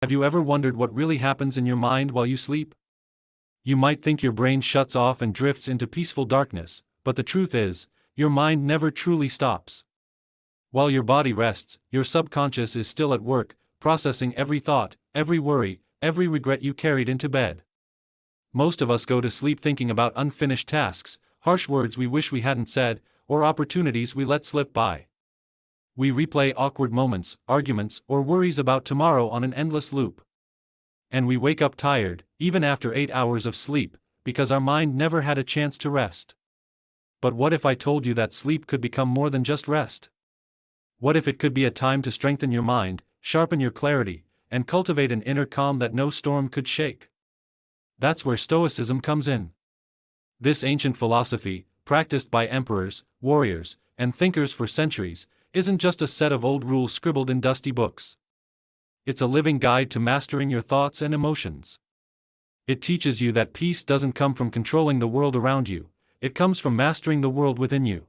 Have you ever wondered what really happens in your mind while you sleep? You might think your brain shuts off and drifts into peaceful darkness, but the truth is, your mind never truly stops. While your body rests, your subconscious is still at work, processing every thought, every worry, every regret you carried into bed. Most of us go to sleep thinking about unfinished tasks, harsh words we wish we hadn't said, or opportunities we let slip by. We replay awkward moments, arguments, or worries about tomorrow on an endless loop. And we wake up tired, even after 8 hours of sleep, because our mind never had a chance to rest. But what if I told you that sleep could become more than just rest? What if it could be a time to strengthen your mind, sharpen your clarity, and cultivate an inner calm that no storm could shake? That's where Stoicism comes in. This ancient philosophy, practiced by emperors, warriors, and thinkers for centuries, isn't just a set of old rules scribbled in dusty books. It's a living guide to mastering your thoughts and emotions. It teaches you that peace doesn't come from controlling the world around you, it comes from mastering the world within you.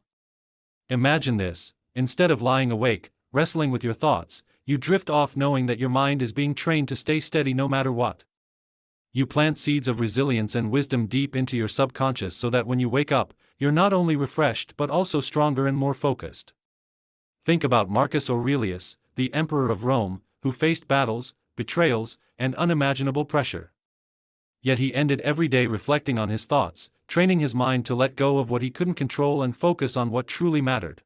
Imagine this: instead of lying awake, wrestling with your thoughts, you drift off knowing that your mind is being trained to stay steady no matter what. You plant seeds of resilience and wisdom deep into your subconscious so that when you wake up, you're not only refreshed but also stronger and more focused. Think about Marcus Aurelius, the emperor of Rome, who faced battles, betrayals, and unimaginable pressure. Yet he ended every day reflecting on his thoughts, training his mind to let go of what he couldn't control and focus on what truly mattered.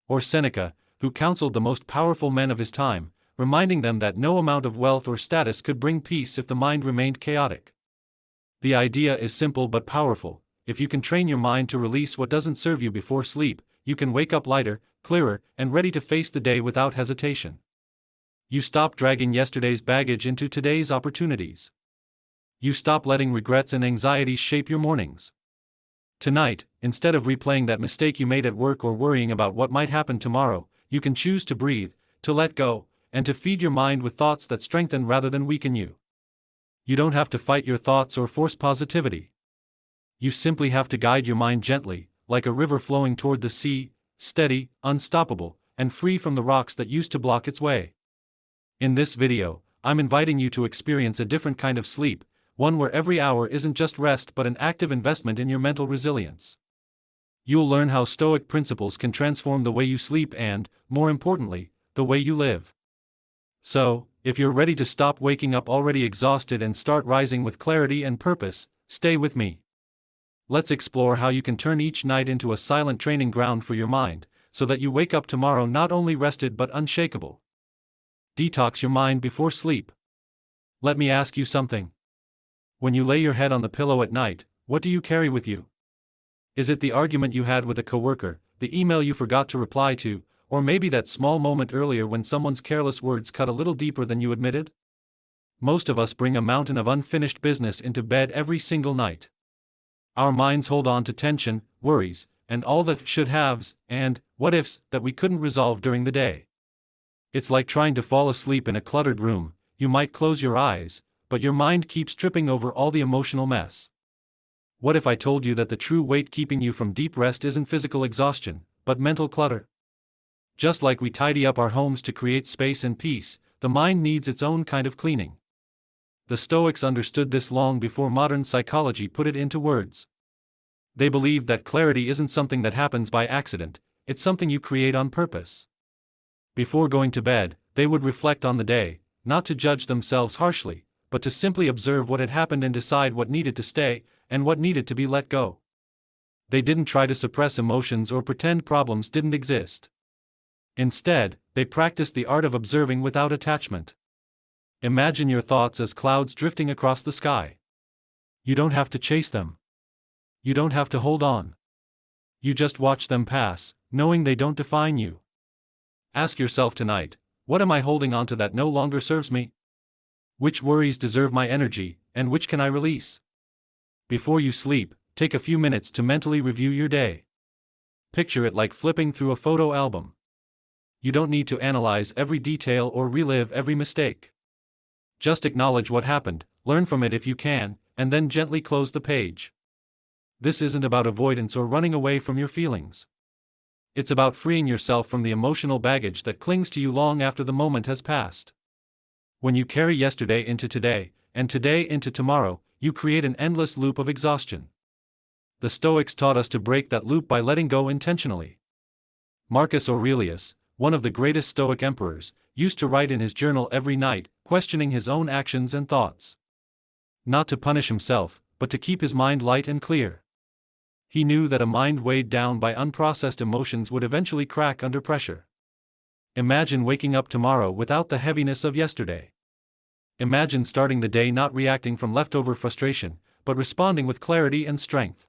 Or Seneca, who counseled the most powerful men of his time, reminding them that no amount of wealth or status could bring peace if the mind remained chaotic. The idea is simple but powerful: if you can train your mind to release what doesn't serve you before sleep, you can wake up lighter, clearer, and ready to face the day without hesitation. You stop dragging yesterday's baggage into today's opportunities. You stop letting regrets and anxieties shape your mornings. Tonight, instead of replaying that mistake you made at work or worrying about what might happen tomorrow, you can choose to breathe, to let go, and to feed your mind with thoughts that strengthen rather than weaken you. You don't have to fight your thoughts or force positivity. You simply have to guide your mind gently, like a river flowing toward the sea, steady, unstoppable, and free from the rocks that used to block its way. In this video, I'm inviting you to experience a different kind of sleep, one where every hour isn't just rest but an active investment in your mental resilience. You'll learn how Stoic principles can transform the way you sleep and, more importantly, the way you live. So, if you're ready to stop waking up already exhausted and start rising with clarity and purpose, stay with me. Let's explore how you can turn each night into a silent training ground for your mind, so that you wake up tomorrow not only rested but unshakable. Detox your mind before sleep. Let me ask you something. When you lay your head on the pillow at night, what do you carry with you? Is it the argument you had with a coworker, the email you forgot to reply to, or maybe that small moment earlier when someone's careless words cut a little deeper than you admitted? Most of us bring a mountain of unfinished business into bed every single night. Our minds hold on to tension, worries, and all the should-haves and what-ifs that we couldn't resolve during the day. It's like trying to fall asleep in a cluttered room. You might close your eyes, but your mind keeps tripping over all the emotional mess. What if I told you that the true weight keeping you from deep rest isn't physical exhaustion, but mental clutter? Just like we tidy up our homes to create space and peace, the mind needs its own kind of cleaning. The Stoics understood this long before modern psychology put it into words. They believed that clarity isn't something that happens by accident, it's something you create on purpose. Before going to bed, they would reflect on the day, not to judge themselves harshly, but to simply observe what had happened and decide what needed to stay, and what needed to be let go. They didn't try to suppress emotions or pretend problems didn't exist. Instead, they practiced the art of observing without attachment. Imagine your thoughts as clouds drifting across the sky. You don't have to chase them. You don't have to hold on. You just watch them pass, knowing they don't define you. Ask yourself tonight, what am I holding on to that no longer serves me? Which worries deserve my energy, and which can I release? Before you sleep, take a few minutes to mentally review your day. Picture it like flipping through a photo album. You don't need to analyze every detail or relive every mistake. Just acknowledge what happened, learn from it if you can, and then gently close the page. This isn't about avoidance or running away from your feelings. It's about freeing yourself from the emotional baggage that clings to you long after the moment has passed. When you carry yesterday into today, and today into tomorrow, you create an endless loop of exhaustion. The Stoics taught us to break that loop by letting go intentionally. Marcus Aurelius, one of the greatest Stoic emperors, used to write in his journal every night, questioning his own actions and thoughts. Not to punish himself, but to keep his mind light and clear. He knew that a mind weighed down by unprocessed emotions would eventually crack under pressure. Imagine waking up tomorrow without the heaviness of yesterday. Imagine starting the day not reacting from leftover frustration, but responding with clarity and strength.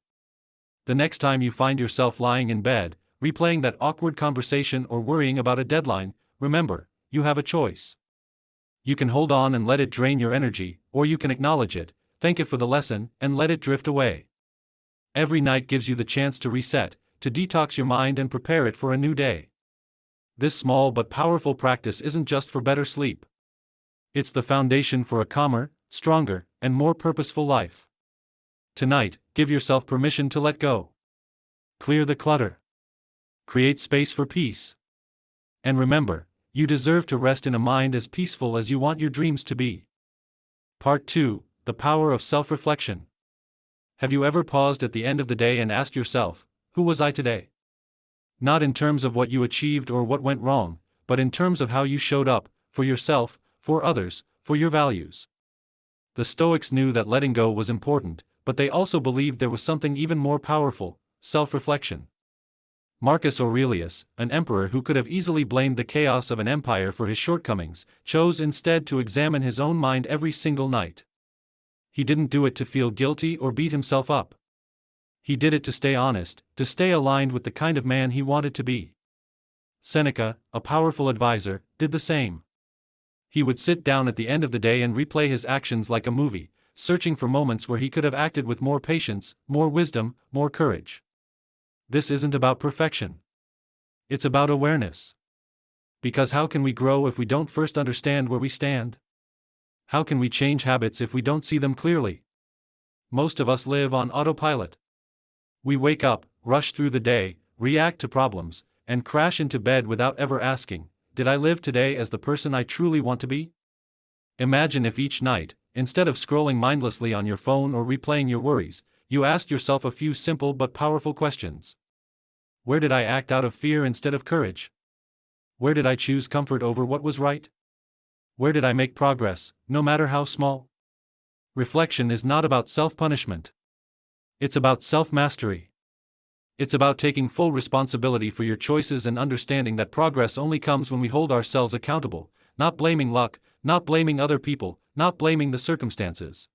The next time you find yourself lying in bed, replaying that awkward conversation or worrying about a deadline, remember, you have a choice. You can hold on and let it drain your energy, or you can acknowledge it, thank it for the lesson, and let it drift away. Every night gives you the chance to reset, to detox your mind and prepare it for a new day. This small but powerful practice isn't just for better sleep. It's the foundation for a calmer, stronger, and more purposeful life. Tonight, give yourself permission to let go. Clear the clutter. Create space for peace. And remember, you deserve to rest in a mind as peaceful as you want your dreams to be. Part 2, The Power of Self-Reflection. Have you ever paused at the end of the day and asked yourself, who was I today? Not in terms of what you achieved or what went wrong, but in terms of how you showed up, for yourself, for others, for your values. The Stoics knew that letting go was important, but they also believed there was something even more powerful, self-reflection. Marcus Aurelius, an emperor who could have easily blamed the chaos of an empire for his shortcomings, chose instead to examine his own mind every single night. He didn't do it to feel guilty or beat himself up. He did it to stay honest, to stay aligned with the kind of man he wanted to be. Seneca, a powerful advisor, did the same. He would sit down at the end of the day and replay his actions like a movie, searching for moments where he could have acted with more patience, more wisdom, more courage. This isn't about perfection. It's about awareness. Because how can we grow if we don't first understand where we stand? How can we change habits if we don't see them clearly? Most of us live on autopilot. We wake up, rush through the day, react to problems, and crash into bed without ever asking, did I live today as the person I truly want to be? Imagine if each night, instead of scrolling mindlessly on your phone or replaying your worries, you asked yourself a few simple but powerful questions. Where did I act out of fear instead of courage? Where did I choose comfort over what was right? Where did I make progress, no matter how small? Reflection is not about self-punishment. It's about self-mastery. It's about taking full responsibility for your choices and understanding that progress only comes when we hold ourselves accountable, not blaming luck, not blaming other people, not blaming the circumstances.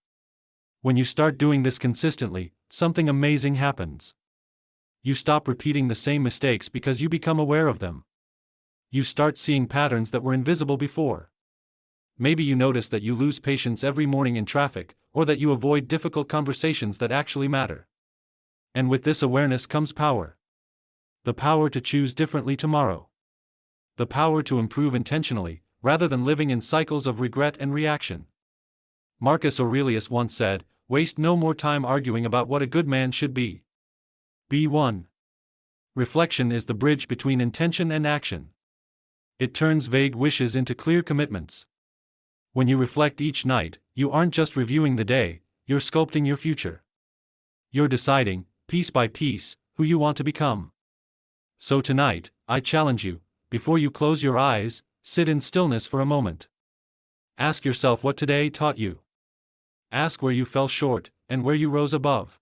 When you start doing this consistently, something amazing happens. You stop repeating the same mistakes because you become aware of them. You start seeing patterns that were invisible before. Maybe you notice that you lose patience every morning in traffic, or that you avoid difficult conversations that actually matter. And with this awareness comes power. The power to choose differently tomorrow. The power to improve intentionally, rather than living in cycles of regret and reaction. Marcus Aurelius once said, "Waste no more time arguing about what a good man should be. Be one." Reflection is the bridge between intention and action. It turns vague wishes into clear commitments. When you reflect each night, you aren't just reviewing the day, you're sculpting your future. You're deciding, piece by piece, who you want to become. So tonight, I challenge you, before you close your eyes, sit in stillness for a moment. Ask yourself what today taught you. Ask where you fell short, and where you rose above.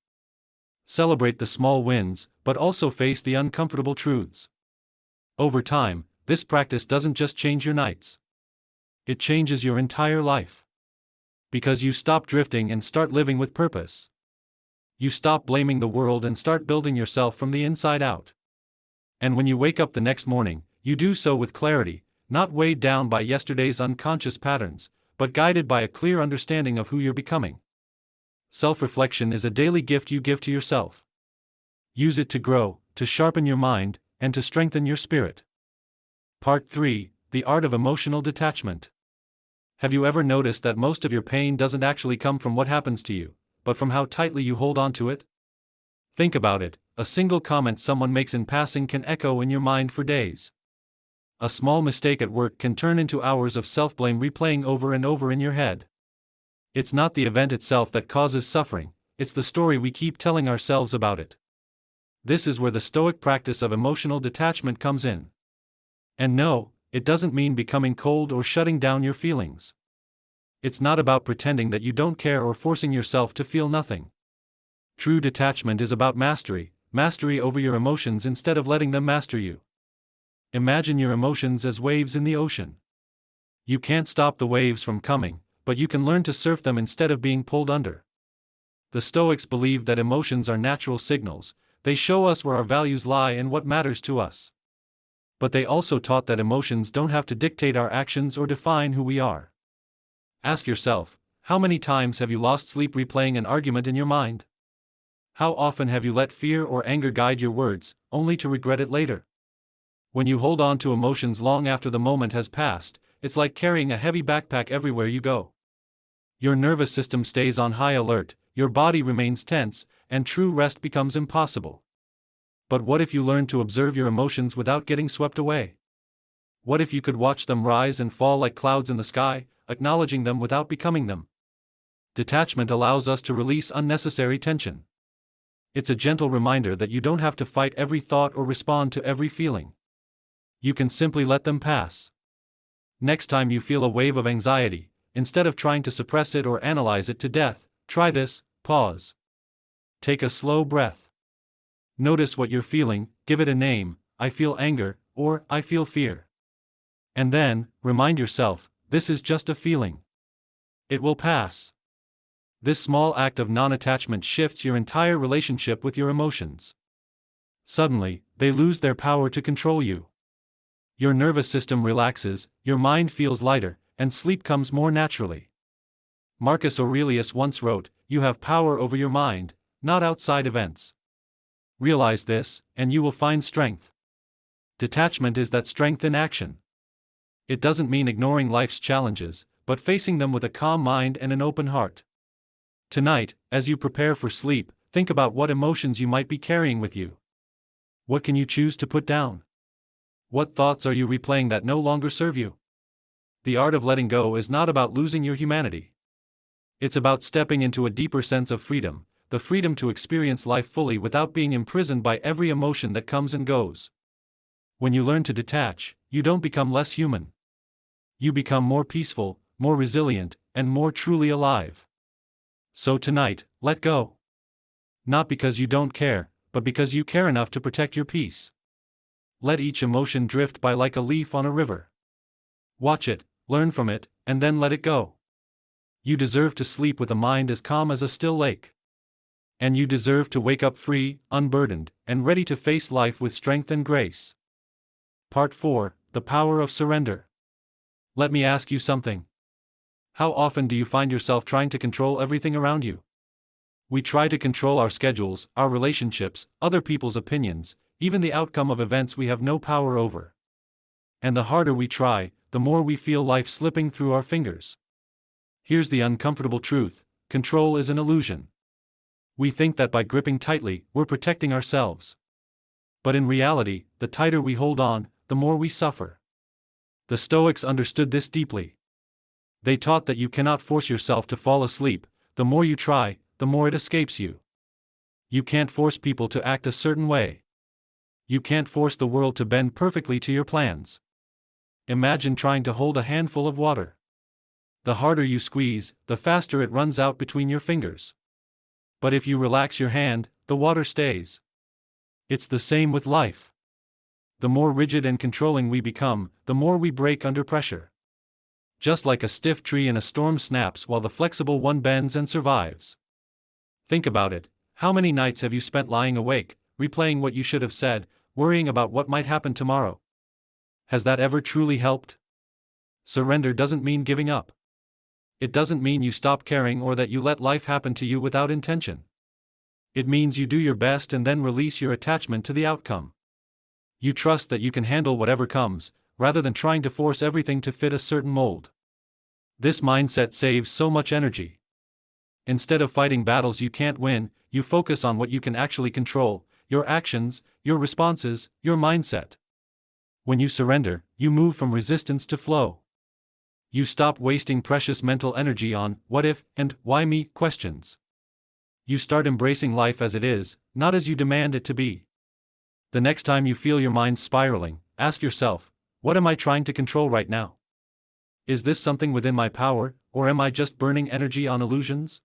Celebrate the small wins, but also face the uncomfortable truths. Over time, this practice doesn't just change your nights. It changes your entire life. Because you stop drifting and start living with purpose. You stop blaming the world and start building yourself from the inside out. And when you wake up the next morning, you do so with clarity, not weighed down by yesterday's unconscious patterns, but guided by a clear understanding of who you're becoming. Self-reflection is a daily gift you give to yourself. Use it to grow, to sharpen your mind, and to strengthen your spirit. Part 3, The Art of Emotional Detachment. Have you ever noticed that most of your pain doesn't actually come from what happens to you, but from how tightly you hold on to it? Think about it, a single comment someone makes in passing can echo in your mind for days. A small mistake at work can turn into hours of self-blame replaying over and over in your head. It's not the event itself that causes suffering, it's the story we keep telling ourselves about it. This is where the Stoic practice of emotional detachment comes in. And no, it doesn't mean becoming cold or shutting down your feelings. It's not about pretending that you don't care or forcing yourself to feel nothing. True detachment is about mastery over your emotions instead of letting them master you. Imagine your emotions as waves in the ocean. You can't stop the waves from coming, but you can learn to surf them instead of being pulled under. The Stoics believed that emotions are natural signals, they show us where our values lie and what matters to us. But they also taught that emotions don't have to dictate our actions or define who we are. Ask yourself, how many times have you lost sleep replaying an argument in your mind? How often have you let fear or anger guide your words, only to regret it later? When you hold on to emotions long after the moment has passed, it's like carrying a heavy backpack everywhere you go. Your nervous system stays on high alert, your body remains tense, and true rest becomes impossible. But what if you learn to observe your emotions without getting swept away? What if you could watch them rise and fall like clouds in the sky, acknowledging them without becoming them? Detachment allows us to release unnecessary tension. It's a gentle reminder that you don't have to fight every thought or respond to every feeling. You can simply let them pass. Next time you feel a wave of anxiety, instead of trying to suppress it or analyze it to death, try this: pause. Take a slow breath. Notice what you're feeling, give it a name: I feel anger, or I feel fear. And then, remind yourself, this is just a feeling. It will pass. This small act of non-attachment shifts your entire relationship with your emotions. Suddenly, they lose their power to control you. Your nervous system relaxes, your mind feels lighter, and sleep comes more naturally. Marcus Aurelius once wrote, "You have power over your mind, not outside events." Realize this, and you will find strength. Detachment is that strength in action. It doesn't mean ignoring life's challenges, but facing them with a calm mind and an open heart. Tonight, as you prepare for sleep, think about what emotions you might be carrying with you. What can you choose to put down? What thoughts are you replaying that no longer serve you? The art of letting go is not about losing your humanity. It's about stepping into a deeper sense of freedom, the freedom to experience life fully without being imprisoned by every emotion that comes and goes. When you learn to detach, you don't become less human. You become more peaceful, more resilient, and more truly alive. So tonight, let go. Not because you don't care, but because you care enough to protect your peace. Let each emotion drift by like a leaf on a river. Watch it, learn from it, and then let it go. You deserve to sleep with a mind as calm as a still lake. And you deserve to wake up free, unburdened, and ready to face life with strength and grace. Part 4: The Power of Surrender. Let me ask you something. How often do you find yourself trying to control everything around you? We try to control our schedules, our relationships, other people's opinions, even the outcome of events we have no power over. And the harder we try, the more we feel life slipping through our fingers. Here's the uncomfortable truth: control is an illusion. We think that by gripping tightly, we're protecting ourselves. But in reality, the tighter we hold on, the more we suffer. The Stoics understood this deeply. They taught that you cannot force yourself to fall asleep. The more you try, the more it escapes you. You can't force people to act a certain way. You can't force the world to bend perfectly to your plans. Imagine trying to hold a handful of water. The harder you squeeze, the faster it runs out between your fingers. But if you relax your hand, the water stays. It's the same with life. The more rigid and controlling we become, the more we break under pressure. Just like a stiff tree in a storm snaps while the flexible one bends and survives. Think about it: how many nights have you spent lying awake, replaying what you should have said, worrying about what might happen tomorrow? Has that ever truly helped? Surrender doesn't mean giving up. It doesn't mean you stop caring or that you let life happen to you without intention. It means you do your best and then release your attachment to the outcome. You trust that you can handle whatever comes, rather than trying to force everything to fit a certain mold. This mindset saves so much energy. Instead of fighting battles you can't win, you focus on what you can actually control: your actions, your responses, your mindset. When you surrender, you move from resistance to flow. You stop wasting precious mental energy on what if and why me questions. You start embracing life as it is, not as you demand it to be. The next time you feel your mind spiraling, ask yourself, what am I trying to control right now? Is this something within my power, or am I just burning energy on illusions?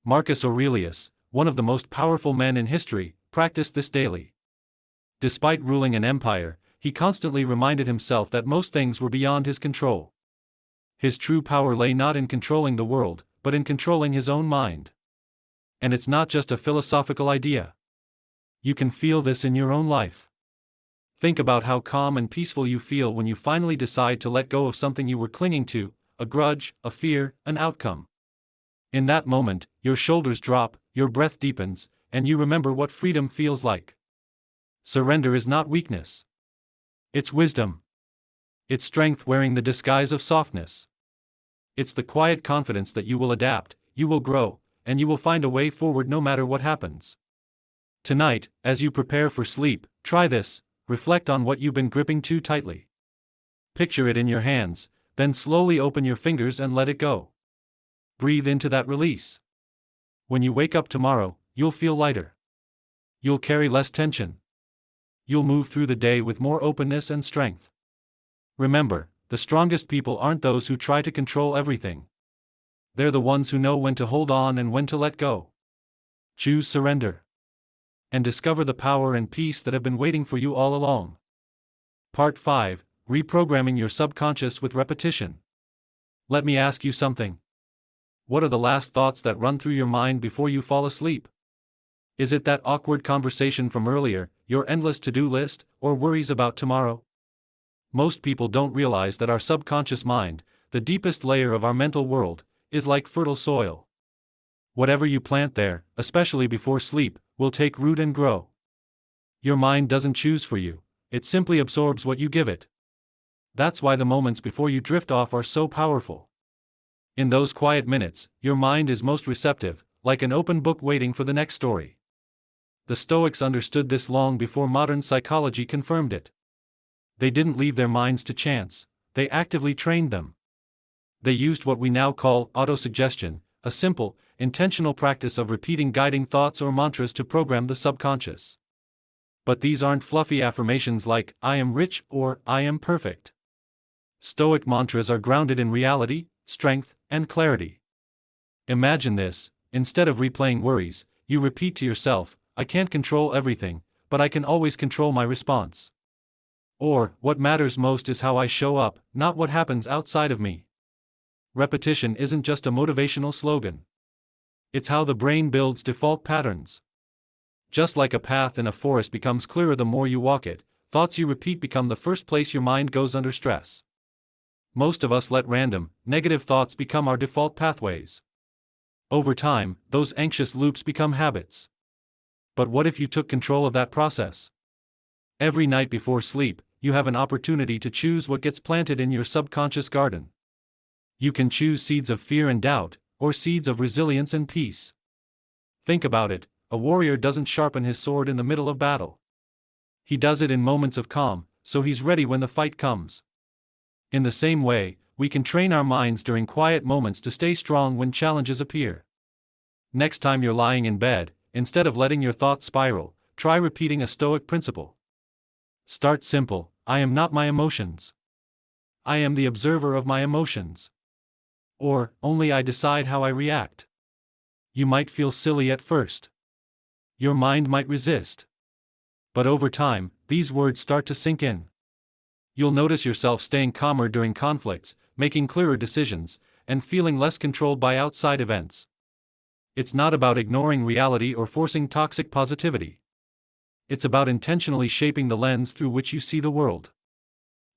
Marcus Aurelius, one of the most powerful men in history, practiced this daily. Despite ruling an empire, he constantly reminded himself that most things were beyond his control. His true power lay not in controlling the world, but in controlling his own mind. And it's not just a philosophical idea. You can feel this in your own life. Think about how calm and peaceful you feel when you finally decide to let go of something you were clinging to, a grudge, a fear, an outcome. In that moment, your shoulders drop, your breath deepens, and you remember what freedom feels like. Surrender is not weakness. It's wisdom. It's strength wearing the disguise of softness. It's the quiet confidence that you will adapt, you will grow, and you will find a way forward no matter what happens. Tonight, as you prepare for sleep, try this, reflect on what you've been gripping too tightly. Picture it in your hands, then slowly open your fingers and let it go. Breathe into that release. When you wake up tomorrow, you'll feel lighter. You'll carry less tension. You'll move through the day with more openness and strength. Remember, the strongest people aren't those who try to control everything. They're the ones who know when to hold on and when to let go. Choose surrender. And discover the power and peace that have been waiting for you all along. Part 5, Reprogramming your subconscious with repetition. Let me ask you something. What are the last thoughts that run through your mind before you fall asleep? Is it that awkward conversation from earlier, your endless to-do list, or worries about tomorrow? Most people don't realize that our subconscious mind, the deepest layer of our mental world, is like fertile soil. Whatever you plant there, especially before sleep, will take root and grow. Your mind doesn't choose for you, it simply absorbs what you give it. That's why the moments before you drift off are so powerful. In those quiet minutes, your mind is most receptive, like an open book waiting for the next story. The Stoics understood this long before modern psychology confirmed it. They didn't leave their minds to chance, they actively trained them. They used what we now call autosuggestion, a simple, intentional practice of repeating guiding thoughts or mantras to program the subconscious. But these aren't fluffy affirmations like, I am rich or I am perfect. Stoic mantras are grounded in reality, strength, and clarity. Imagine this, instead of replaying worries, you repeat to yourself, I can't control everything, but I can always control my response. Or, what matters most is how I show up, not what happens outside of me. Repetition isn't just a motivational slogan. It's how the brain builds default patterns. Just like a path in a forest becomes clearer the more you walk it, thoughts you repeat become the first place your mind goes under stress. Most of us let random, negative thoughts become our default pathways. Over time, those anxious loops become habits. But what if you took control of that process? Every night before sleep, you have an opportunity to choose what gets planted in your subconscious garden. You can choose seeds of fear and doubt, or seeds of resilience and peace. Think about it, a warrior doesn't sharpen his sword in the middle of battle. He does it in moments of calm, so he's ready when the fight comes. In the same way, we can train our minds during quiet moments to stay strong when challenges appear. Next time you're lying in bed, instead of letting your thoughts spiral, try repeating a Stoic principle. Start simple, I am not my emotions. I am the observer of my emotions. Or, only I decide how I react. You might feel silly at first. Your mind might resist. But over time, these words start to sink in. You'll notice yourself staying calmer during conflicts, making clearer decisions, and feeling less controlled by outside events. It's not about ignoring reality or forcing toxic positivity. It's about intentionally shaping the lens through which you see the world.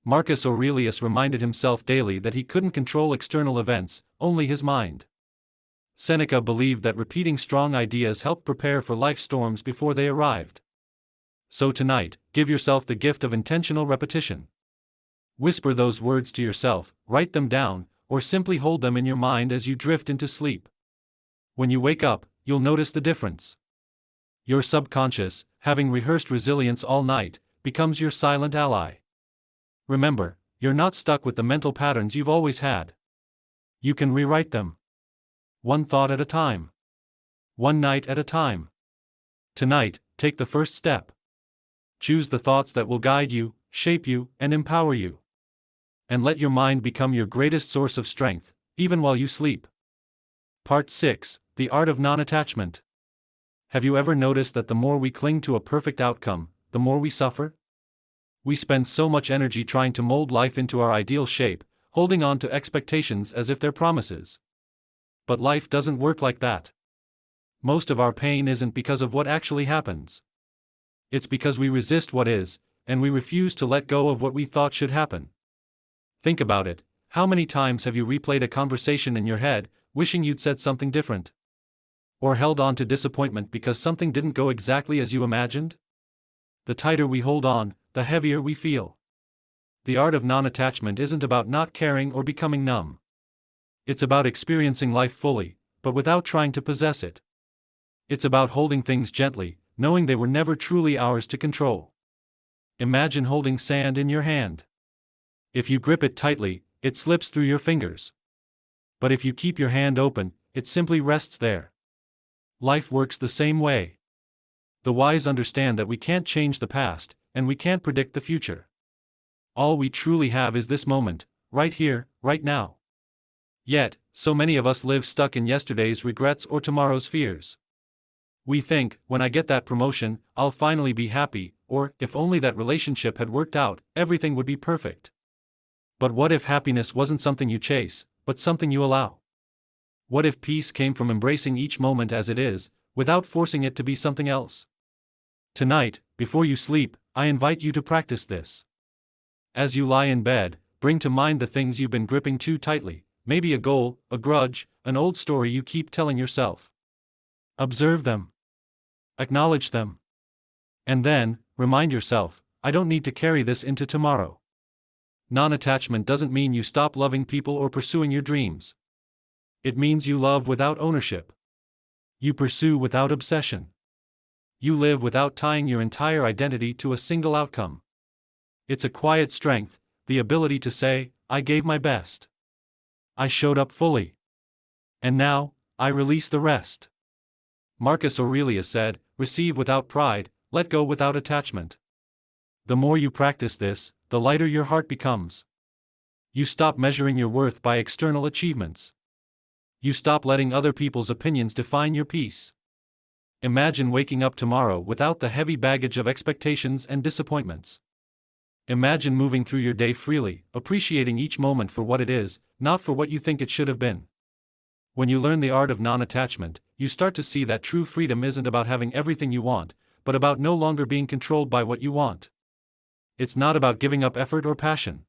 Marcus Aurelius reminded himself daily that he couldn't control external events, only his mind. Seneca believed that repeating strong ideas helped prepare for life's storms before they arrived. So tonight, give yourself the gift of intentional repetition. Whisper those words to yourself, write them down, or simply hold them in your mind as you drift into sleep. When you wake up, you'll notice the difference. Your subconscious, having rehearsed resilience all night, becomes your silent ally. Remember, you're not stuck with the mental patterns you've always had. You can rewrite them. One thought at a time. One night at a time. Tonight, take the first step. Choose the thoughts that will guide you, shape you, and empower you. And let your mind become your greatest source of strength, even while you sleep. Part 6: The Art of Non-Attachment. Have you ever noticed that the more we cling to a perfect outcome, the more we suffer? We spend so much energy trying to mold life into our ideal shape, holding on to expectations as if they're promises. But life doesn't work like that. Most of our pain isn't because of what actually happens. It's because we resist what is, and we refuse to let go of what we thought should happen. Think about it. How many times have you replayed a conversation in your head, wishing you'd said something different? Or held on to disappointment because something didn't go exactly as you imagined? The tighter we hold on, the heavier we feel. The art of non-attachment isn't about not caring or becoming numb. It's about experiencing life fully, but without trying to possess it. It's about holding things gently, knowing they were never truly ours to control. Imagine holding sand in your hand. If you grip it tightly, it slips through your fingers. But if you keep your hand open, it simply rests there. Life works the same way. The wise understand that we can't change the past, and we can't predict the future. All we truly have is this moment, right here, right now. Yet, so many of us live stuck in yesterday's regrets or tomorrow's fears. We think, when I get that promotion, I'll finally be happy, or, if only that relationship had worked out, everything would be perfect. But what if happiness wasn't something you chase, but something you allow? What if peace came from embracing each moment as it is, without forcing it to be something else? Tonight, before you sleep, I invite you to practice this. As you lie in bed, bring to mind the things you've been gripping too tightly, maybe a goal, a grudge, an old story you keep telling yourself. Observe them. Acknowledge them. And then, remind yourself, I don't need to carry this into tomorrow. Non-attachment doesn't mean you stop loving people or pursuing your dreams. It means you love without ownership. You pursue without obsession. You live without tying your entire identity to a single outcome. It's a quiet strength, the ability to say, I gave my best. I showed up fully. And now, I release the rest. Marcus Aurelius said, receive without pride, let go without attachment. The more you practice this, the lighter your heart becomes. You stop measuring your worth by external achievements. You stop letting other people's opinions define your peace. Imagine waking up tomorrow without the heavy baggage of expectations and disappointments. Imagine moving through your day freely, appreciating each moment for what it is, not for what you think it should have been. When you learn the art of non-attachment, you start to see that true freedom isn't about having everything you want, but about no longer being controlled by what you want. It's not about giving up effort or passion.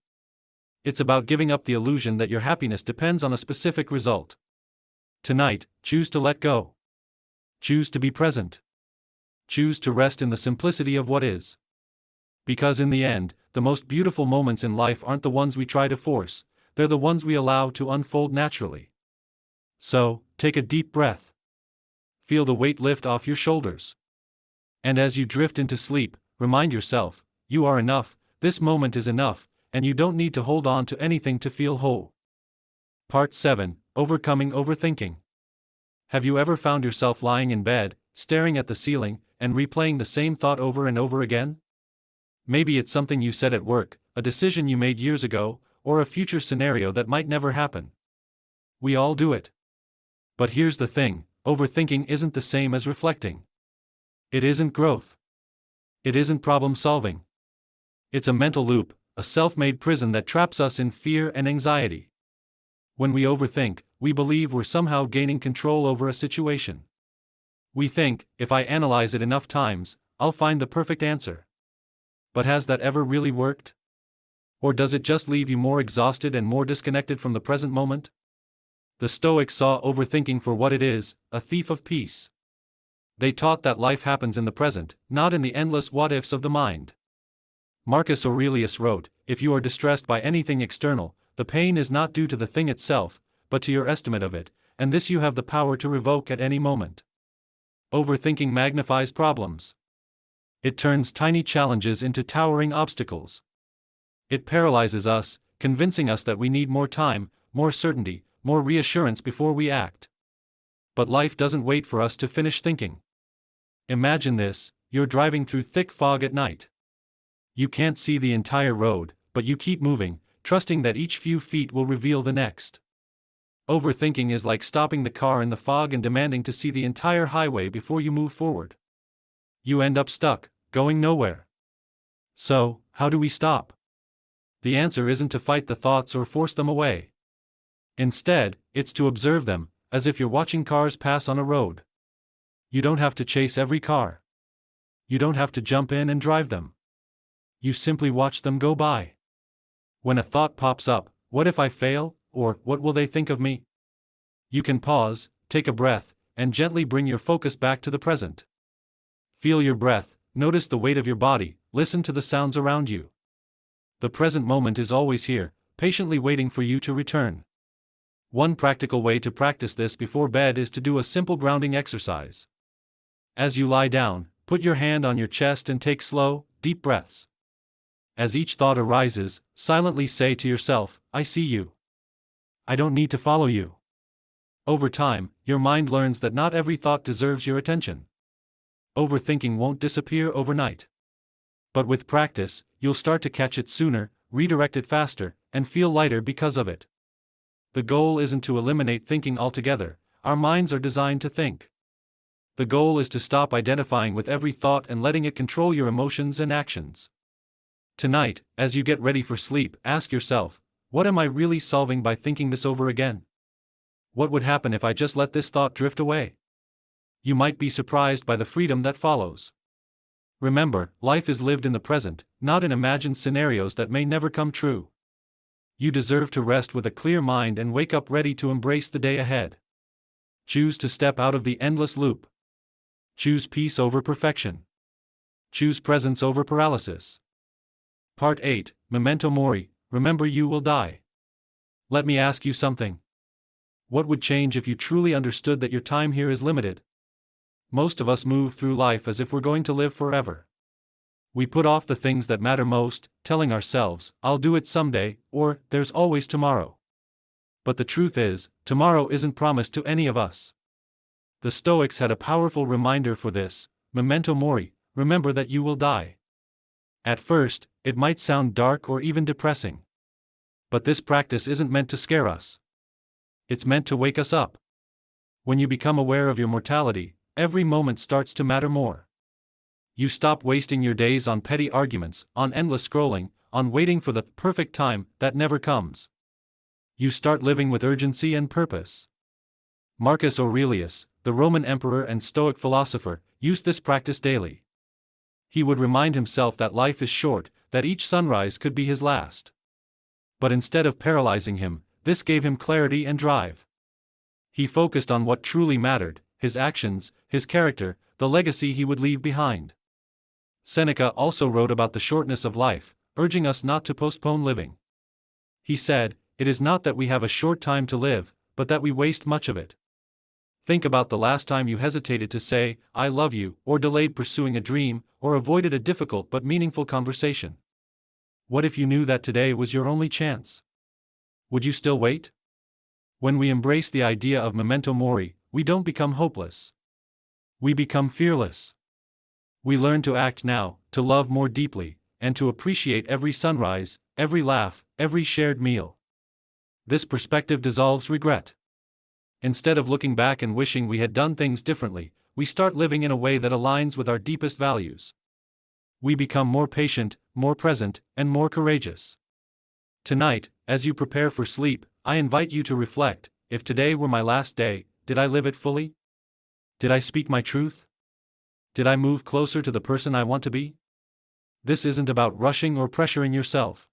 It's about giving up the illusion that your happiness depends on a specific result. Tonight, choose to let go. Choose to be present. Choose to rest in the simplicity of what is. Because in the end, the most beautiful moments in life aren't the ones we try to force, they're the ones we allow to unfold naturally. So, take a deep breath. Feel the weight lift off your shoulders. And as you drift into sleep, remind yourself, you are enough, this moment is enough, and you don't need to hold on to anything to feel whole. Part 7: Overcoming Overthinking. Have you ever found yourself lying in bed, staring at the ceiling, and replaying the same thought over and over again? Maybe it's something you said at work, a decision you made years ago, or a future scenario that might never happen. We all do it. But here's the thing, overthinking isn't the same as reflecting. It isn't growth. It isn't problem solving. It's a mental loop, a self-made prison that traps us in fear and anxiety. When we overthink, we believe we're somehow gaining control over a situation. We think, if I analyze it enough times, I'll find the perfect answer. But has that ever really worked? Or does it just leave you more exhausted and more disconnected from the present moment? The Stoics saw overthinking for what it is, a thief of peace. They taught that life happens in the present, not in the endless what-ifs of the mind. Marcus Aurelius wrote, if you are distressed by anything external, the pain is not due to the thing itself, but to your estimate of it, and this you have the power to revoke at any moment. Overthinking magnifies problems. It turns tiny challenges into towering obstacles. It paralyzes us, convincing us that we need more time, more certainty, more reassurance before we act. But life doesn't wait for us to finish thinking. Imagine this: you're driving through thick fog at night. You can't see the entire road, but you keep moving, trusting that each few feet will reveal the next. Overthinking is like stopping the car in the fog and demanding to see the entire highway before you move forward. You end up stuck, going nowhere. So, how do we stop? The answer isn't to fight the thoughts or force them away. Instead, it's to observe them, as if you're watching cars pass on a road. You don't have to chase every car. You don't have to jump in and drive them. You simply watch them go by. When a thought pops up, what if I fail, or what will they think of me? You can pause, take a breath, and gently bring your focus back to the present. Feel your breath, notice the weight of your body, listen to the sounds around you. The present moment is always here, patiently waiting for you to return. One practical way to practice this before bed is to do a simple grounding exercise. As you lie down, put your hand on your chest and take slow, deep breaths. As each thought arises, silently say to yourself, I see you. I don't need to follow you. Over time, your mind learns that not every thought deserves your attention. Overthinking won't disappear overnight. But with practice, you'll start to catch it sooner, redirect it faster, and feel lighter because of it. The goal isn't to eliminate thinking altogether. Our minds are designed to think. The goal is to stop identifying with every thought and letting it control your emotions and actions. Tonight, as you get ready for sleep, ask yourself, what am I really solving by thinking this over again? What would happen if I just let this thought drift away? You might be surprised by the freedom that follows. Remember, life is lived in the present, not in imagined scenarios that may never come true. You deserve to rest with a clear mind and wake up ready to embrace the day ahead. Choose to step out of the endless loop. Choose peace over perfection. Choose presence over paralysis. Part 8, Memento Mori, remember you will die. Let me ask you something. What would change if you truly understood that your time here is limited? Most of us move through life as if we're going to live forever. We put off the things that matter most, telling ourselves, I'll do it someday, or, there's always tomorrow. But the truth is, tomorrow isn't promised to any of us. The Stoics had a powerful reminder for this: Memento Mori, remember that you will die. At first, it might sound dark or even depressing. But this practice isn't meant to scare us. It's meant to wake us up. When you become aware of your mortality, every moment starts to matter more. You stop wasting your days on petty arguments, on endless scrolling, on waiting for the perfect time that never comes. You start living with urgency and purpose. Marcus Aurelius, the Roman emperor and Stoic philosopher, used this practice daily. He would remind himself that life is short, that each sunrise could be his last. But instead of paralyzing him, this gave him clarity and drive. He focused on what truly mattered: his actions, his character, the legacy he would leave behind. Seneca also wrote about the shortness of life, urging us not to postpone living. He said, "It is not that we have a short time to live, but that we waste much of it." Think about the last time you hesitated to say, I love you, or delayed pursuing a dream, or avoided a difficult but meaningful conversation. What if you knew that today was your only chance? Would you still wait? When we embrace the idea of memento mori, we don't become hopeless. We become fearless. We learn to act now, to love more deeply, and to appreciate every sunrise, every laugh, every shared meal. This perspective dissolves regret. Instead of looking back and wishing we had done things differently, we start living in a way that aligns with our deepest values. We become more patient, more present, and more courageous. Tonight, as you prepare for sleep, I invite you to reflect: if today were my last day, did I live it fully? Did I speak my truth? Did I move closer to the person I want to be? This isn't about rushing or pressuring yourself.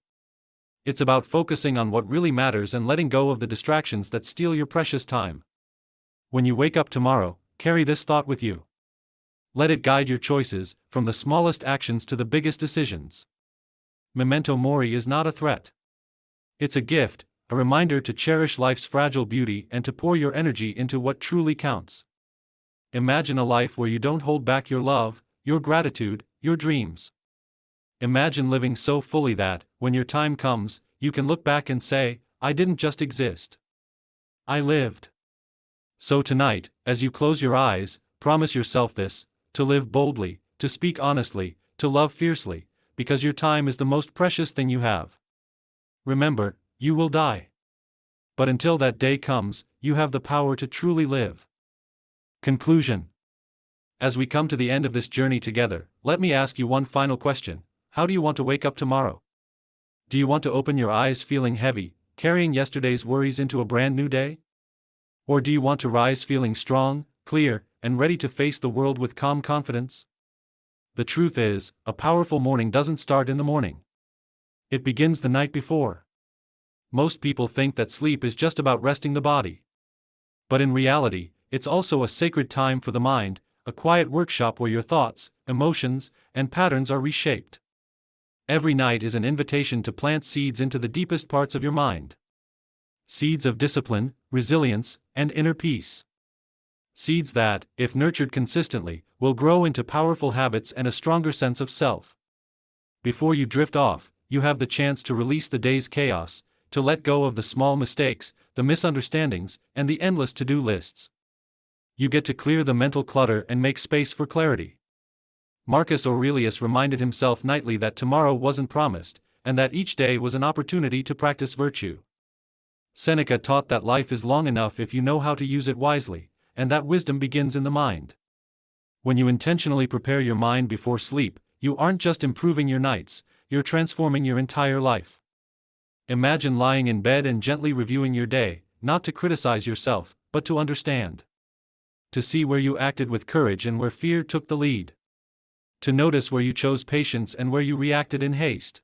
It's about focusing on what really matters and letting go of the distractions that steal your precious time. When you wake up tomorrow, carry this thought with you. Let it guide your choices, from the smallest actions to the biggest decisions. Memento mori is not a threat. It's a gift, a reminder to cherish life's fragile beauty and to pour your energy into what truly counts. Imagine a life where you don't hold back your love, your gratitude, your dreams. Imagine living so fully that, when your time comes, you can look back and say, I didn't just exist. I lived. So tonight, as you close your eyes, promise yourself this: to live boldly, to speak honestly, to love fiercely, because your time is the most precious thing you have. Remember, you will die. But until that day comes, you have the power to truly live. Conclusion. As we come to the end of this journey together, let me ask you one final question. How do you want to wake up tomorrow? Do you want to open your eyes feeling heavy, carrying yesterday's worries into a brand new day? Or do you want to rise feeling strong, clear, and ready to face the world with calm confidence? The truth is, a powerful morning doesn't start in the morning. It begins the night before. Most people think that sleep is just about resting the body. But in reality, it's also a sacred time for the mind, a quiet workshop where your thoughts, emotions, and patterns are reshaped. Every night is an invitation to plant seeds into the deepest parts of your mind. Seeds of discipline, resilience, and inner peace. Seeds that, if nurtured consistently, will grow into powerful habits and a stronger sense of self. Before you drift off, you have the chance to release the day's chaos, to let go of the small mistakes, the misunderstandings, and the endless to-do lists. You get to clear the mental clutter and make space for clarity. Marcus Aurelius reminded himself nightly that tomorrow wasn't promised, and that each day was an opportunity to practice virtue. Seneca taught that life is long enough if you know how to use it wisely, and that wisdom begins in the mind. When you intentionally prepare your mind before sleep, you aren't just improving your nights, you're transforming your entire life. Imagine lying in bed and gently reviewing your day, not to criticize yourself, but to understand. To see where you acted with courage and where fear took the lead. To notice where you chose patience and where you reacted in haste.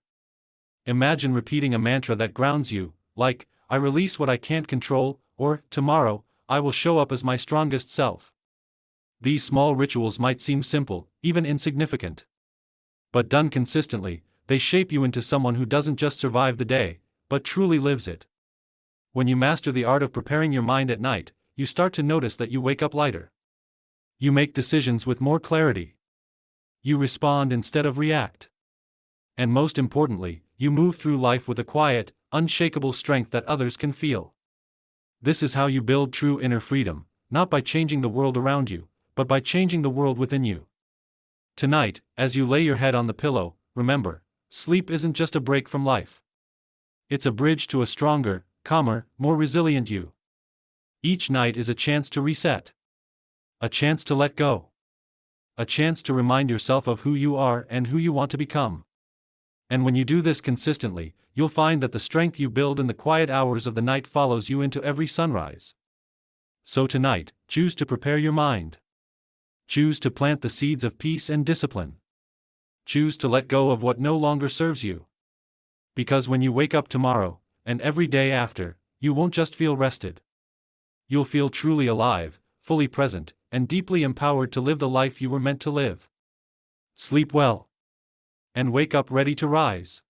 Imagine repeating a mantra that grounds you, like, I release what I can't control, or, tomorrow, I will show up as my strongest self. These small rituals might seem simple, even insignificant. But done consistently, they shape you into someone who doesn't just survive the day, but truly lives it. When you master the art of preparing your mind at night, you start to notice that you wake up lighter. You make decisions with more clarity. You respond instead of react. And most importantly, you move through life with a quiet, unshakable strength that others can feel. This is how you build true inner freedom, not by changing the world around you, but by changing the world within you. Tonight, as you lay your head on the pillow, remember, sleep isn't just a break from life. It's a bridge to a stronger, calmer, more resilient you. Each night is a chance to reset. A chance to let go. A chance to remind yourself of who you are and who you want to become. And when you do this consistently, you'll find that the strength you build in the quiet hours of the night follows you into every sunrise. So tonight, choose to prepare your mind. Choose to plant the seeds of peace and discipline. Choose to let go of what no longer serves you. Because when you wake up tomorrow, and every day after, you won't just feel rested. You'll feel truly alive, fully present, and deeply empowered to live the life you were meant to live. Sleep well. And wake up ready to rise.